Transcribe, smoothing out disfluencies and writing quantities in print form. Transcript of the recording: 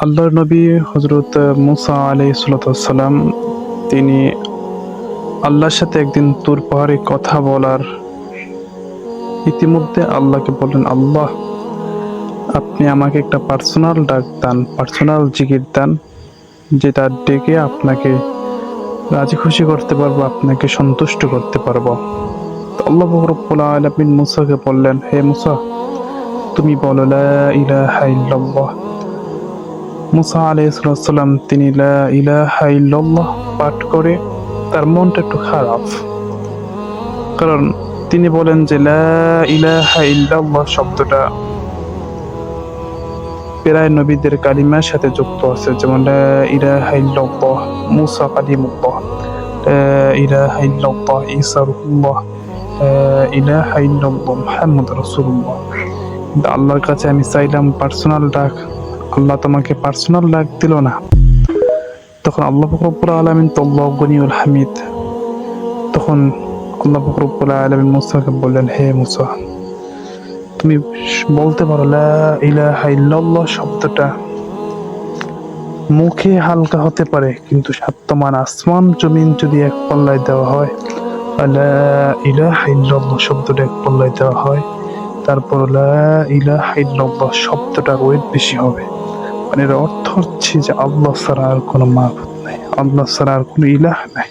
আল্লাহর নবী হযরত মুসা আলাইহিস সালাম তিনি আল্লাহর সাথে একদিন তুর পাহাড়ে কথা বলার ইতিমধ্যে আল্লাহকে বললেন, আল্লাহ আপনি আমাকে একটা পার্সোনাল ডাক দান, পার্সোনাল জিকির দান, যেটা ডেকে আপনাকে রাজি খুশি করতে পারবো, আপনাকে সন্তুষ্ট করতে পারবো। তো আল্লাহ পাক রব্বুল আলামিন মুসাকে বললেন, হে মুসা, তুমি বলো লা ইলাহা ইল্লাল্লাহ। মুসা আলাইহিস সালাম তিনি লা ইলাহা ইল্লাল্লাহ পাঠ করে তার মনটা একটু খারাপ, কারণ তিনি বলেন যে লা ইলাহা ইল্লাল্লাহ শব্দটা প্রায় নবীদের কালিমার সাথে যুক্ত আছে, যেমন লা ইলাহা ইল্লাল্লাহ মুসা কালিমুল্লাহ, লা ইলাহা ইল্লাল্লাহ ঈসা রূহুল্লাহ, লা ইলাহা ইল্লাল্লাহ মুহাম্মাদুর রাসূলুল্লাহ। কিন্তু আল্লাহর কাছে আমি চাইলাম পার্সোনাল ডাক, আল্লাহ তোমাকে পার্সোনাল ডাক দিল না। তখন আল্লাহ পাক রব্বুল আলামিন তো আল্লাহু গনিয়ুল হামিদ। তখন আল্লাহ পাক রব্বুল আলামিন মুসাকে বললেন, হে মুসা, তুমি বলতে পারো লা ইলাহা ইল্লাল্লাহ শব্দটা মুখে হালকা হতে পারে, কিন্তু সাত্যমান আসমান জমিন যদি এক পাল্লায় দেওয়া হয়, লা ইলাহা ইল্লাল্লাহ শব্দটা এক পাল্লায় দেওয়া হয়, তারপর লা ইলাহা ইল্লাল্লাহ শব্দটার ওয়েট বেশি হবে। মানে এর অর্থ হচ্ছে যে আল্লাহ ছাড়া আর কোনো মাবুদ নাই, আল্লাহ ছাড়া আর কোনো ইলাহ নাই।